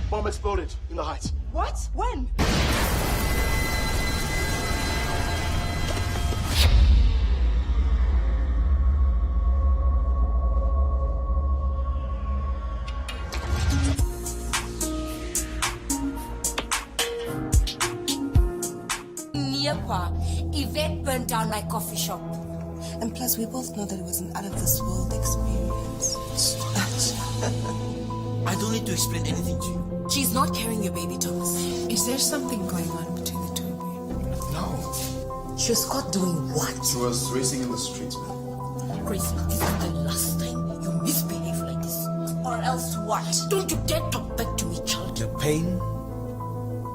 Bomb exploded in the heights. What? When? Yvette burned down my coffee shop. And plus, we both know that it was an out-of-this-world experience. I don't need to explain anything to you. She's not carrying your baby, Thomas. Is there something going on between the two of you? No. She was caught doing what? She was racing in the streets, man. Grace, this is the last time you misbehave like this. Or else what? Don't you dare talk back to me, child. The pain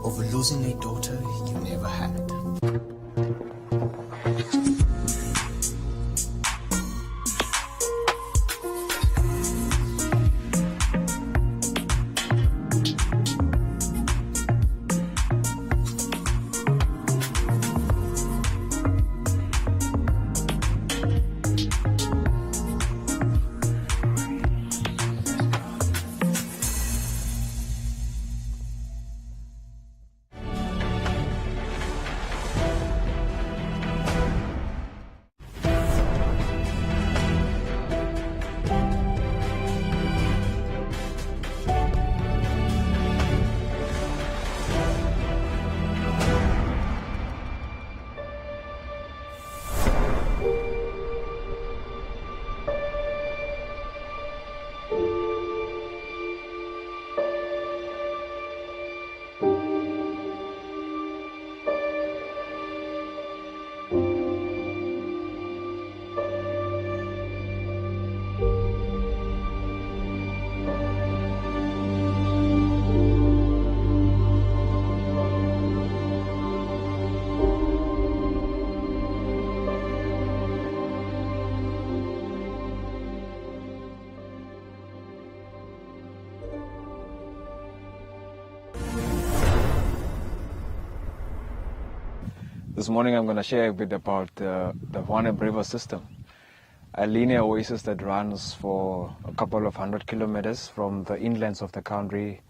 of losing a daughter you never had. This morning I'm going to share a bit about the Namibia River system, a linear oasis that runs for a couple of 100 kilometers from the inlands of the country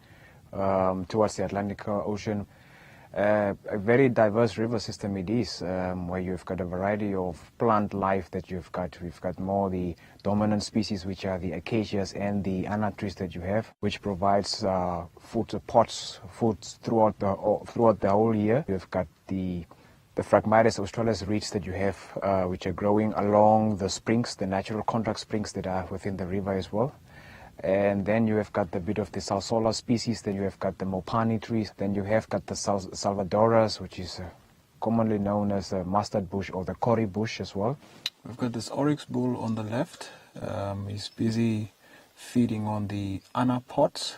towards the Atlantic Ocean. A very diverse river system it is, where you've got a variety of plant life that you've got. We've got more the dominant species, which are the acacias and the anna trees that you have, which provides food supports foods throughout the whole year. You've got the Phragmites australis reeds that you have, which are growing along the springs, the natural contact springs that are within the river as well. And then you have got the bit of the salsola species, then you have got the mopani trees, then you have got the salvadoras, which is commonly known as the mustard bush or the kori bush as well. We've got this oryx bull on the left. He's busy feeding on the anna pods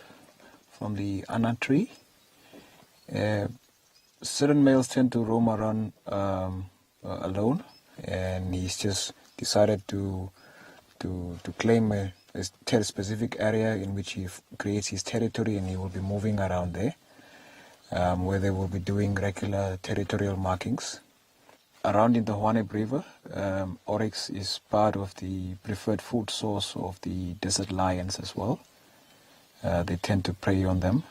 from the anna tree. Certain males tend to roam around alone, and he's just decided to claim a specific area in which he creates his territory, and he will be moving around there, where they will be doing regular territorial markings. Around in the Namibia River, oryx is part of the preferred food source of the desert lions as well. They tend to prey on them.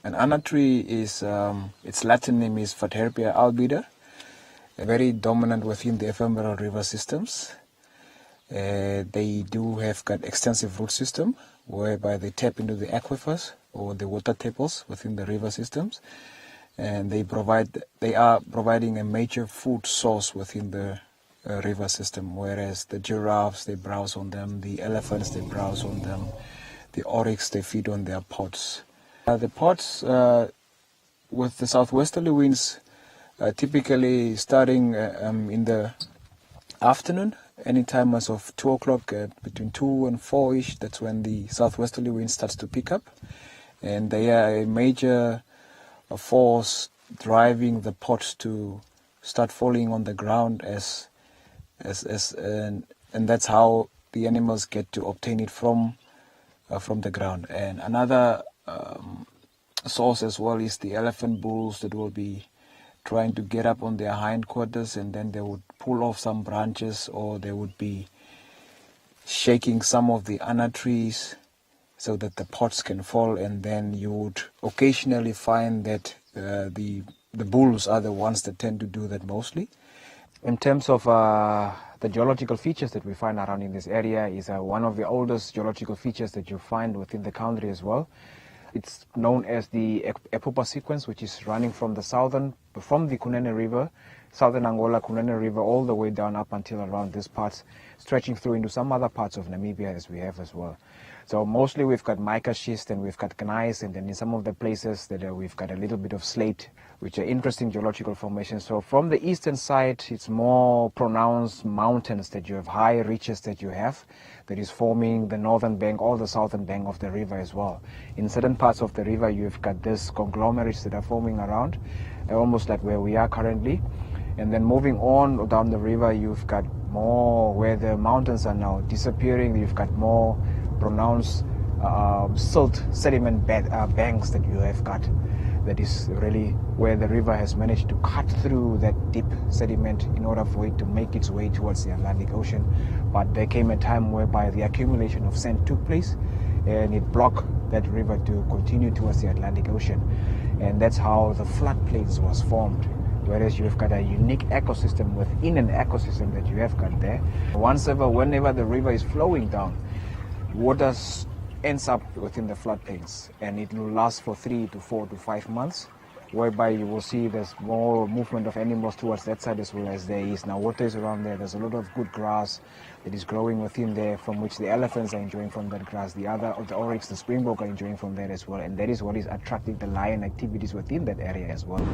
An anna tree is, its Latin name is Faterpia albida, very dominant within the ephemeral river systems. They do have got extensive root system, whereby they tap into the aquifers or the water tables within the river systems, and they are providing a major food source within the river system. Whereas the giraffes, they browse on them, the elephants, they browse on them, the oryx, they feed on their pods. The pods, with the southwesterly winds, typically starting in the afternoon, anytime as of 2 o'clock, between 2 and 4-ish, that's when the southwesterly wind starts to pick up. And they are a major force driving the pods to start falling on the ground and that's how the animals get to obtain it from the ground. And another source as well is the elephant bulls that will be trying to get up on their hindquarters, and then they would pull off some branches, or they would be shaking some of the anna trees so that the pots can fall, and then you would occasionally find that the bulls are the ones that tend to do that mostly. In terms of the geological features that we find around in this area is one of the oldest geological features that you find within the country as well. It's known as the Epupa sequence, which is running from the Kunene River, southern Angola, Kunene River, all the way down up until around this parts, stretching through into some other parts of Namibia as we have as well. So mostly we've got mica schist and we've got gneiss, and then in some of the places that we've got a little bit of slate, which are interesting geological formations. So from the eastern side, it's more pronounced mountains that you have, high ridges that you have, that is forming the northern bank or the southern bank of the river as well. In certain parts of the river, you've got these conglomerates that are forming around, almost like where we are currently. And then moving on down the river, you've got more where the mountains are now disappearing. You've got more pronounced silt sediment banks that you have got. That is really where the river has managed to cut through that deep sediment in order for it to make its way towards the Atlantic Ocean. But there came a time whereby the accumulation of sand took place and it blocked that river to continue towards the Atlantic Ocean. And that's how the floodplains was formed. Whereas you've got a unique ecosystem within an ecosystem that you have got there. Whenever the river is flowing down, water ends up within the floodplains, and it will last for 3 to 4 to 5 months, whereby you will see there's more movement of animals towards that side as well as there is. Now water is around there, there's a lot of good grass that is growing within there, from which the elephants are enjoying from that grass, the oryx, the springbok are enjoying from there as well, and that is what is attracting the lion activities within that area as well.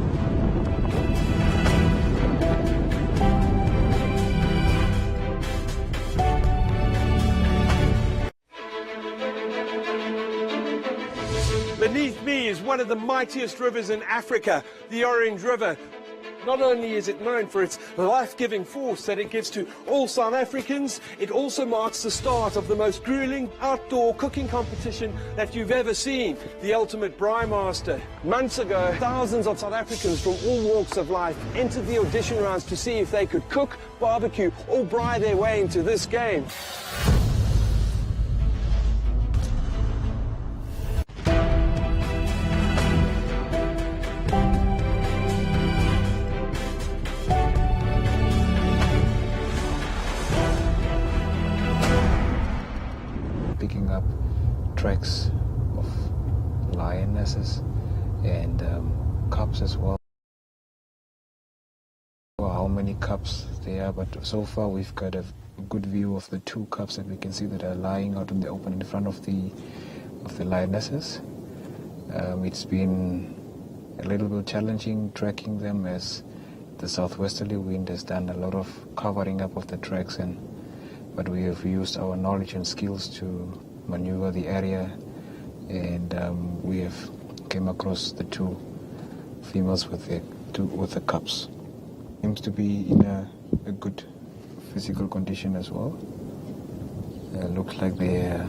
Beneath me is one of the mightiest rivers in Africa, the Orange River. Not only is it known for its life-giving force that it gives to all South Africans, it also marks the start of the most grueling outdoor cooking competition that you've ever seen, the Ultimate Braai Master. Months ago, thousands of South Africans from all walks of life entered the audition rounds to see if they could cook, barbecue, or braai their way into this game. Picking up tracks of lionesses and cubs as well. How many cubs there are, but so far we've got a good view of the 2 cubs that we can see that are lying out in the open in front of the lionesses. It's been a little bit challenging tracking them, as the southwesterly wind has done a lot of covering up of the tracks, but we have used our knowledge and skills to maneuver the area, and we have came across the 2 females with the cubs. Seems to be in a good physical condition as well. Looks like they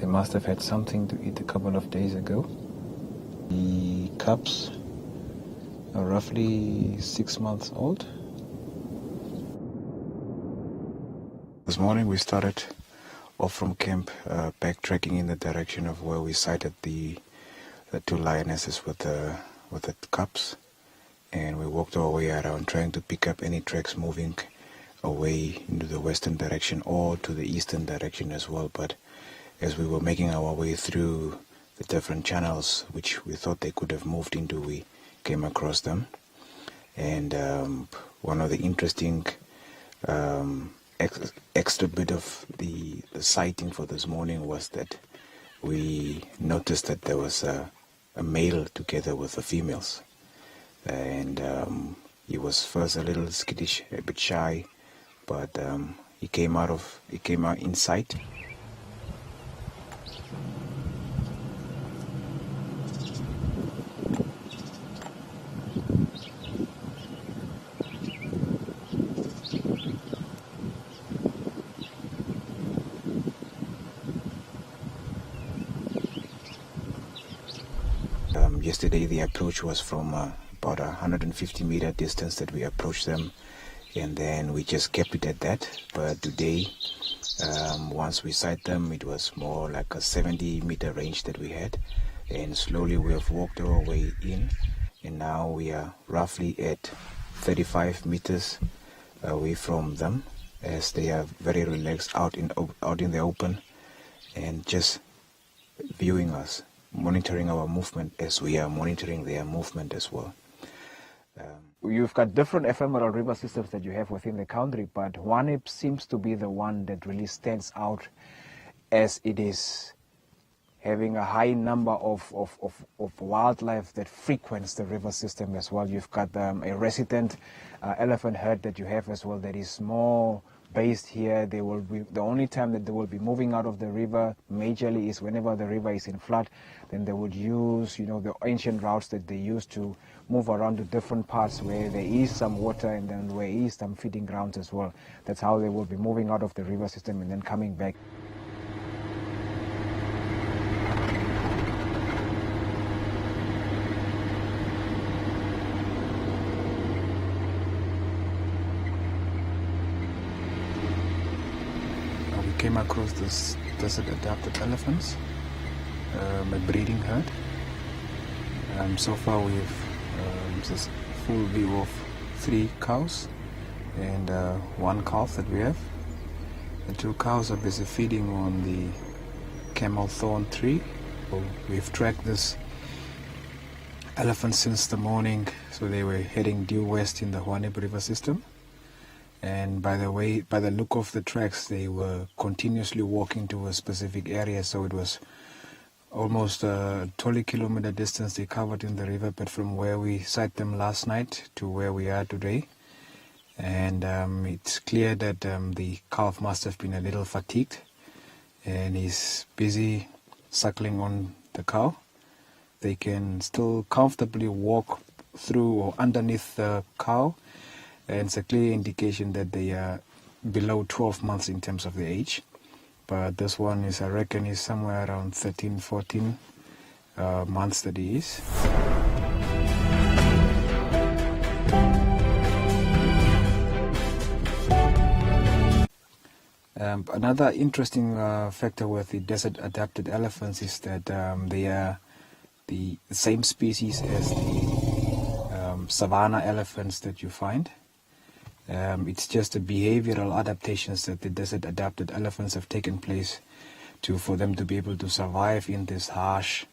must have had something to eat a couple of days ago. The cubs are roughly 6 months old. This morning we started off from camp, backtracking in the direction of where we sighted the 2 lionesses with the cubs, and we walked our way around trying to pick up any tracks moving away into the western direction or to the eastern direction as well. But as we were making our way through the different channels which we thought they could have moved into, we came across them. And one of the interesting extra bit of the sighting for this morning was that we noticed that there was a male together with the females, and he was first a little skittish, a bit shy, but he came out in sight. Yesterday the approach was from about 150 meter distance that we approached them, and then we just kept it at that. But today Once we sight them, it was more like a 70-meter range that we had, and slowly we have walked our way in, and now we are roughly at 35 meters away from them, as they are very relaxed out in the open and just viewing us, monitoring our movement as we are monitoring their movement as well. You've got different ephemeral river systems that you have within the country, but Hwanep seems to be the one that really stands out, as it is having a high number of wildlife that frequents the river system as well. You've got a resident elephant herd that you have as well that is more based here. They will be, the only time that they will be moving out of the river majorly is whenever the river is in flood. Then they would use, the ancient routes that they used to move around to different parts where there is some water and then where is some feeding grounds as well. That's how they will be moving out of the river system and then coming back. We came across this desert adapted elephants, a breeding herd. So far we've just full view of 3 cows and 1 calf that we have. The 2 cows are busy feeding on the camel thorn tree. So we've tracked this elephant since the morning, so they were heading due west in the Hwanep River system. And by the look of the tracks, they were continuously walking to a specific area, so it was almost a 20-kilometer distance they covered in the river, but from where we sighted them last night to where we are today. And it's clear that the calf must have been a little fatigued, and he's busy suckling on the cow. They can still comfortably walk through or underneath the cow, and it's a clear indication that they are below 12 months in terms of the age. But this one is, I reckon, is somewhere around 13, 14 months that he is. Another interesting factor with the desert adapted elephants is that they are the same species as the savanna elephants that you find. It's just the behavioral adaptations that the desert adapted elephants have taken place for them to be able to survive in this harsh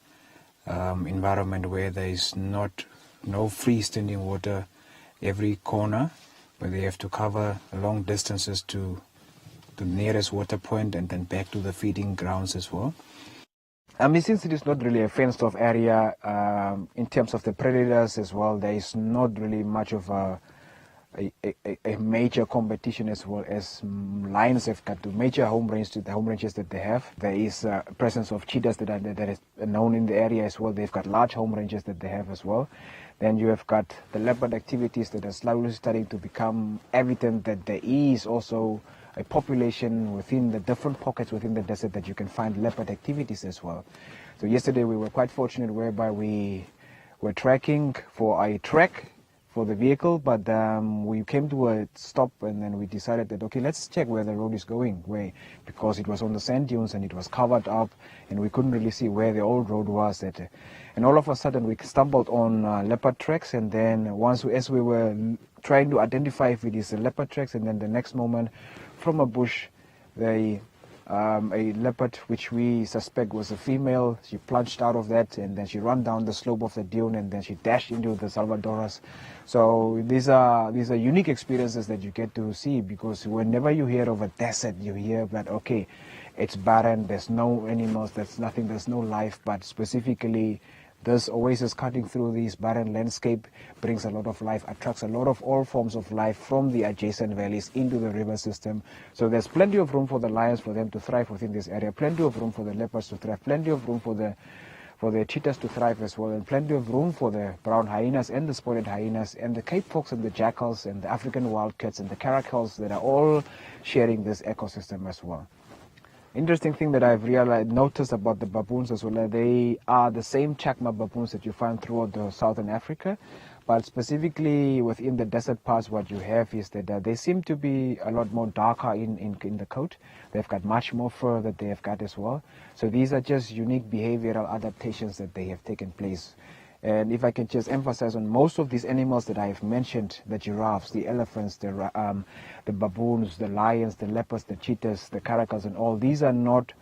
environment where there is no freestanding water every corner, where they have to cover long distances to the nearest water point and then back to the feeding grounds as well. Since it is not really a fenced off area, in terms of the predators as well, there is not really much of a major competition, as well as lions have got to major home ranges that they have. There is a presence of cheetahs that is known in the area as well. They've got large home ranges that they have as well. Then you have got the leopard activities that are slowly starting to become evident, that there is also a population within the different pockets within the desert that you can find leopard activities as well. So yesterday we were quite fortunate whereby we were tracking for a track for the vehicle, but we came to a stop and then we decided that, okay, let's check where the road is going, because it was on the sand dunes and it was covered up and we couldn't really see where the old road was. And all of a sudden we stumbled on leopard tracks, and then as we were trying to identify if it is a leopard tracks, and then the next moment from a bush a leopard, which we suspect was a female, she plunged out of that and then she ran down the slope of the dune and then she dashed into the Salvadoras. So these are unique experiences that you get to see, because whenever you hear of a desert, you hear that, okay, it's barren, there's no animals, there's nothing, there's no life, but specifically this oasis cutting through this barren landscape brings a lot of life, attracts a lot of all forms of life from the adjacent valleys into the river system. So there's plenty of room for the lions, for them to thrive within this area, plenty of room for the leopards to thrive, plenty of room for the cheetahs to thrive as well, and plenty of room for the brown hyenas and the spotted hyenas and the Cape fox and the jackals and the African wildcats and the caracals that are all sharing this ecosystem as well. Interesting thing that I've noticed about the baboons as well, they are the same chacma baboons that you find throughout the southern Africa, but specifically within the desert parts, what you have is that they seem to be a lot more darker in the coat. They've got much more fur that they have got as well. So these are just unique behavioral adaptations that they have taken place. And if I can just emphasize on most of these animals that I have mentioned, the giraffes, the elephants, the baboons, the lions, the leopards, the cheetahs, the caracals and all, these are not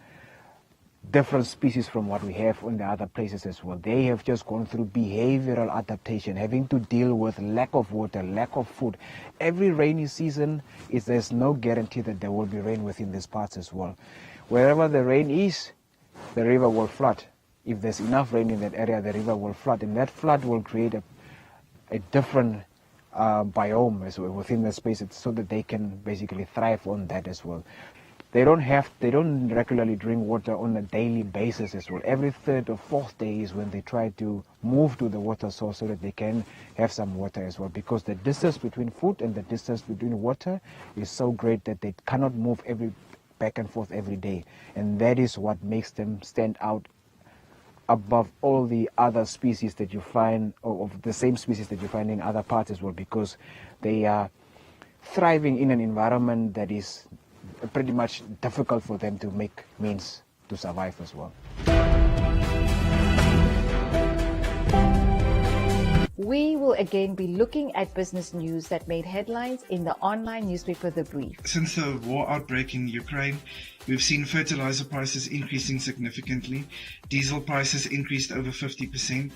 different species from what we have in the other places as well. They have just gone through behavioral adaptation, having to deal with lack of water, lack of food. Every rainy season, there's no guarantee that there will be rain within these parts as well. Wherever the rain is, the river will flood. If there's enough rain in that area, the river will flood, and that flood will create a different biome as well within the space, so that they can basically thrive on that as well. They don't regularly drink water on a daily basis as well. Every third or fourth day is when they try to move to the water source so that they can have some water as well, because the distance between food and the distance between water is so great that they cannot move back and forth every day, and that is what makes them stand out above all the other species that you find, or of the same species that you find in other parts as well, because they are thriving in an environment that is pretty much difficult for them to make means to survive as well. We will again be looking at business news that made headlines in the online newspaper The Brief. Since the war outbreak in Ukraine, we've seen fertilizer prices increasing significantly. Diesel prices increased over 50%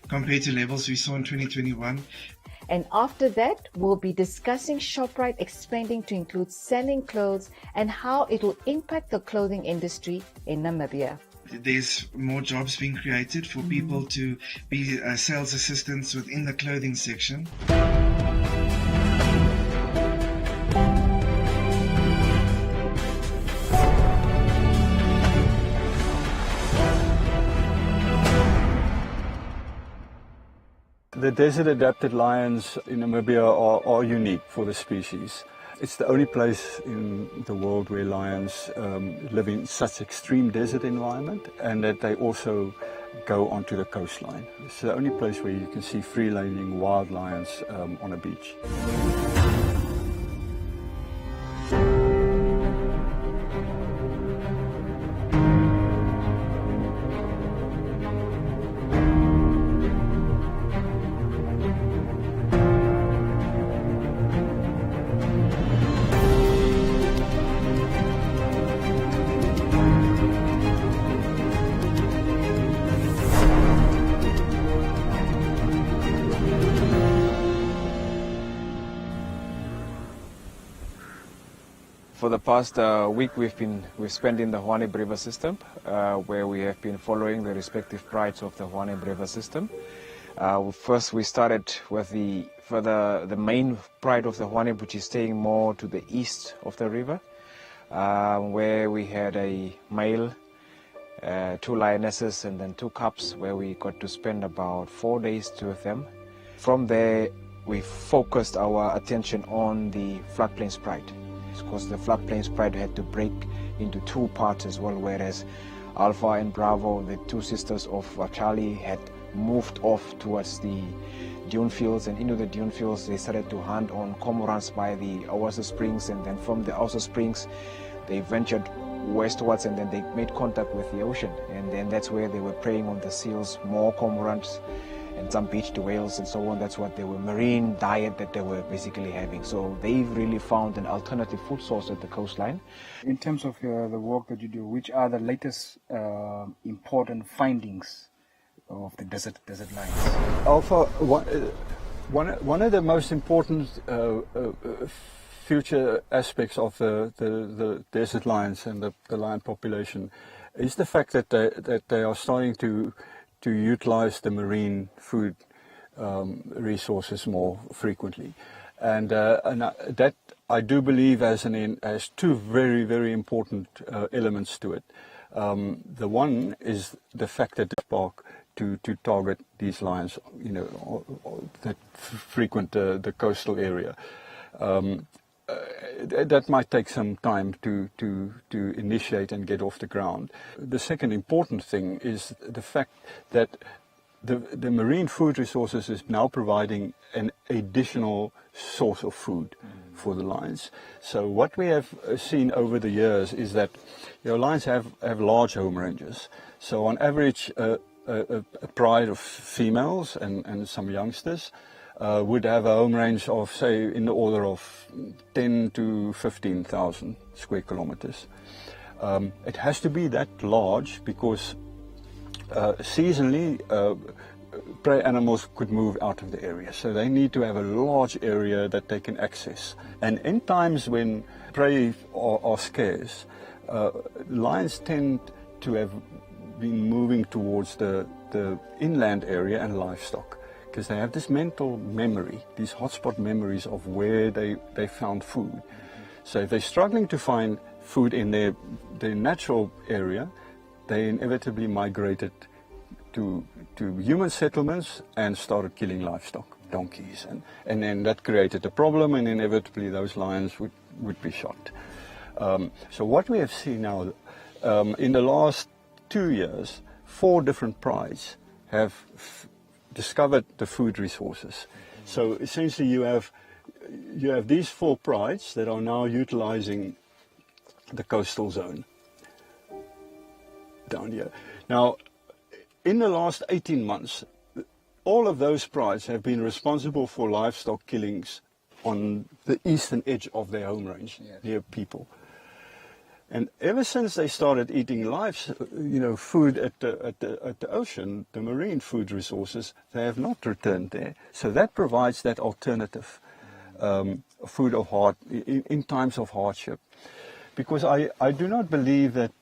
compared to levels we saw in 2021. And after that, we'll be discussing ShopRite expanding to include selling clothes and how it will impact the clothing industry in Namibia. There's more jobs being created for people to be sales assistants within the clothing section. The desert-adapted lions in Namibia are unique for the species. It's the only place in the world where lions live in such extreme desert environment, and that they also go onto the coastline. It's the only place where you can see free-roaming wild lions on a beach. For the past week, we've spent in the Hwaneb River system, where we have been following the respective prides of the Hwaneb River system. First, we started with the main pride of the Hwaneb, which is staying more to the east of the river, where we had a male, 2 lionesses, and then 2 cubs, where we got to spend about 4 days with them. From there, we focused our attention on the floodplains pride, because the floodplains pride had to break into 2 parts as well, whereas Alpha and Bravo, the 2 sisters of Charlie, had moved off towards the dune fields, and into the dune fields they started to hunt on cormorants by the Awasa Springs, and then from the Awasa Springs they ventured westwards, and then they made contact with the ocean, and then that's where they were preying on the seals, more cormorants and some beached whales and so on. That's what they were, marine diet that they were basically having. So they've really found an alternative food source at the coastline. In terms of the work that you do, which are the latest important findings of the desert lions? Alpha, one of the most important future aspects of the desert lions and the lion population is the fact that they are starting to utilize the marine food resources more frequently, and that I do believe has 2 very, very important elements to it. The one is the fact that the park to target these lions, that frequent the coastal area. that might take some time to initiate and get off the ground. The second important thing is the fact that the marine food resources is now providing an additional source of food for the lions. So what we have seen over the years is that lions have large home ranges. So on average, a pride of females and some youngsters would have a home range of, say, in the order of 10 to 15,000 square kilometers. It has to be that large because seasonally prey animals could move out of the area, so they need to have a large area that they can access. And in times when prey are scarce, lions tend to have been moving towards the inland area and livestock, because they have this mental memory, these hotspot memories of where they found food. So if they're struggling to find food in their natural area, they inevitably migrated to human settlements and started killing livestock, donkeys, and then that created a problem, and inevitably those lions would be shot. So what we have seen now, in the last 2 years, 4 different prides have discovered the food resources. So essentially you have these 4 prides that are now utilizing the coastal zone down here. Now, in the last 18 months, all of those prides have been responsible for livestock killings on the eastern edge of their home range, near people. And ever since they started eating food at the ocean, the marine food resources, they have not returned there. So that provides that alternative food of in times of hardship. Because I do not believe that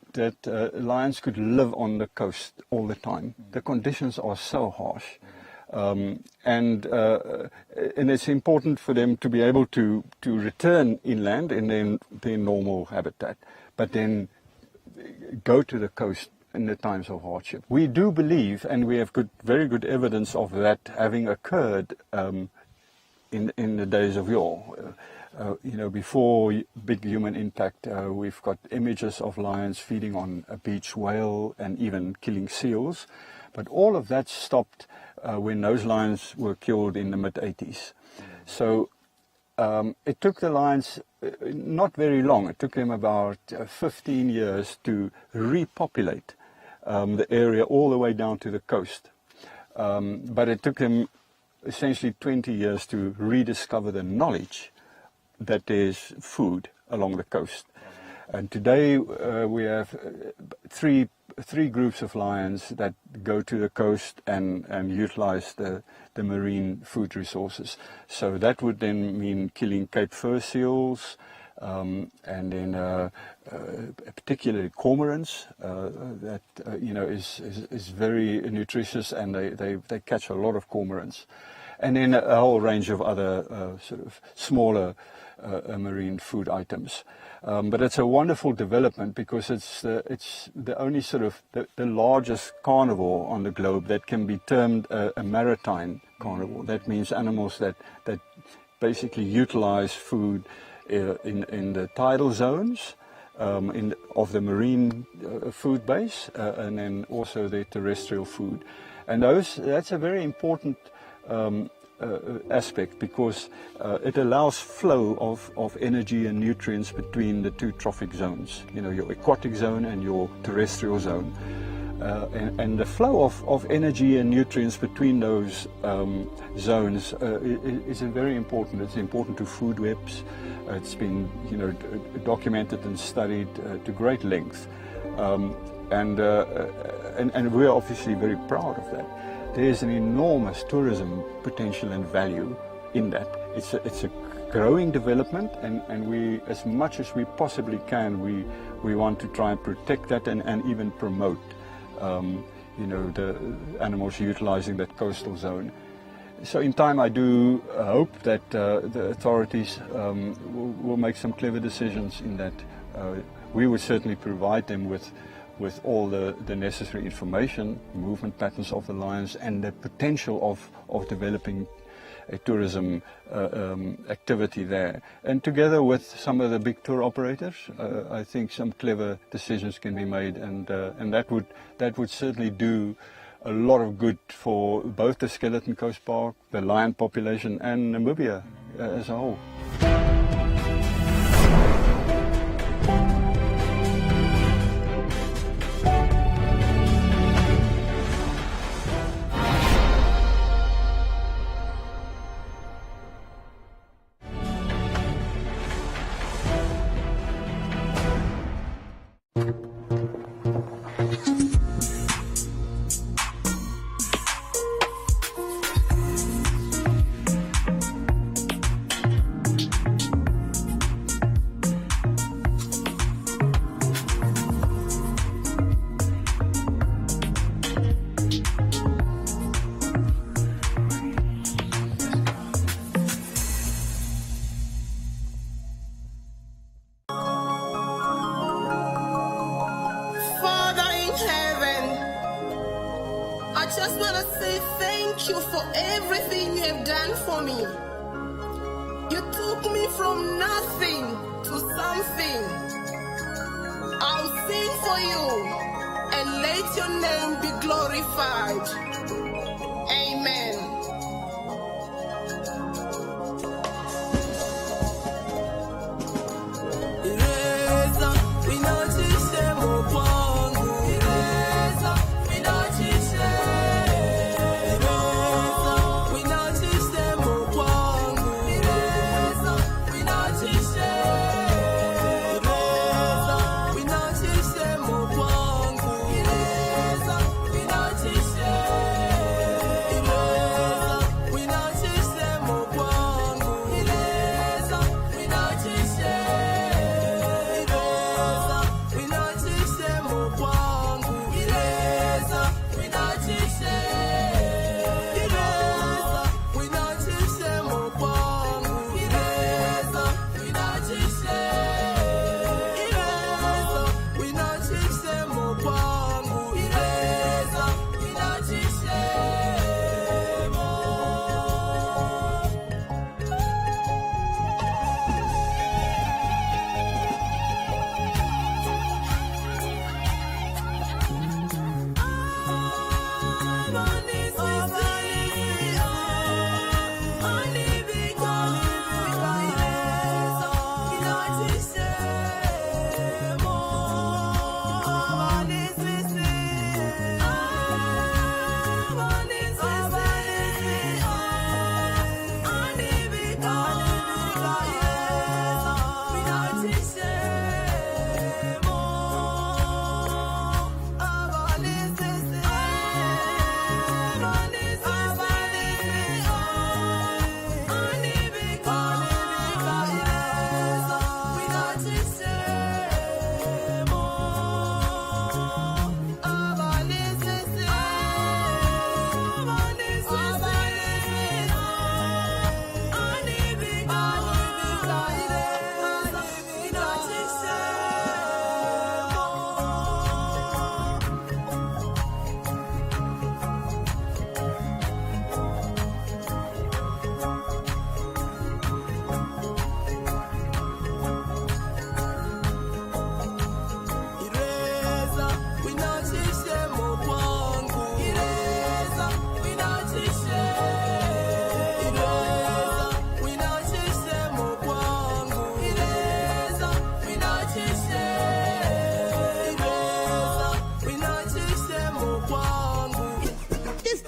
lions could live on the coast all the time. The conditions are so harsh. And it's important for them to be able to return inland in their normal habitat, but then go to the coast in the times of hardship. We do believe, and we have very good evidence of that having occurred in the days of yore. Before big human impact, we've got images of lions feeding on a beach whale and even killing seals. But all of that stopped when those lions were killed in the mid-80s. So it took the lions not very long. It took them about 15 years to repopulate the area all the way down to the coast. But it took them essentially 20 years to rediscover the knowledge that there's food along the coast. And today we have three groups of lions that go to the coast and utilize the marine food resources. So that would then mean killing Cape fur seals, and then particularly cormorants that is very nutritious, and they catch a lot of cormorants. And then a whole range of other sort of smaller marine food items. But it's a wonderful development because it's the only sort of the largest carnivore on the globe that can be termed a maritime carnivore. That means animals that basically utilize food in the tidal zones of the marine food base, and then also the terrestrial food. And that's a very important aspect, because it allows flow of energy and nutrients between the 2 trophic zones, your aquatic zone and your terrestrial zone. And the flow of energy and nutrients between those zones is very important. It's important to food webs. It's been documented and studied to great length. And we're obviously very proud of that. There's an enormous tourism potential and value in that. It's a growing development, and we, as much as we possibly can, we want to try and protect that and even promote the animals utilizing that coastal zone. So in time I do hope that the authorities will make some clever decisions in that. We would certainly provide them with all the necessary information, movement patterns of the lions, and the potential of developing tourism activity there. And together with some of the big tour operators, I think some clever decisions can be made, and that would certainly do a lot of good for both the Skeleton Coast Park, the lion population, and Namibia as a whole. I just want to say thank you for everything you have done for me. You took me from nothing to something. I'll sing for you and let your name be glorified. Amen.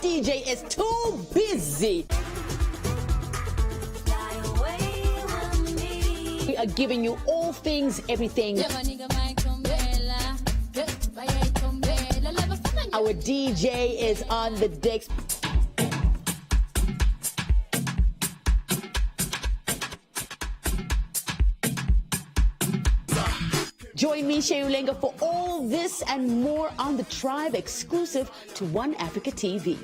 DJ is too busy. We are giving you all things, everything. Our DJ is on the decks. Join me, Sheulenga, for all this and more on the Tribe, exclusive to One Africa TV.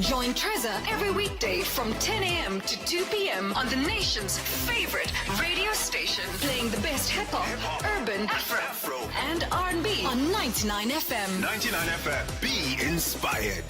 Join Trezor every weekday from 10 a.m. to 2 p.m. on the nation's favorite radio station, playing the best hip-hop, urban, Afro, and R&B on 99 FM. 99 FM. Be inspired.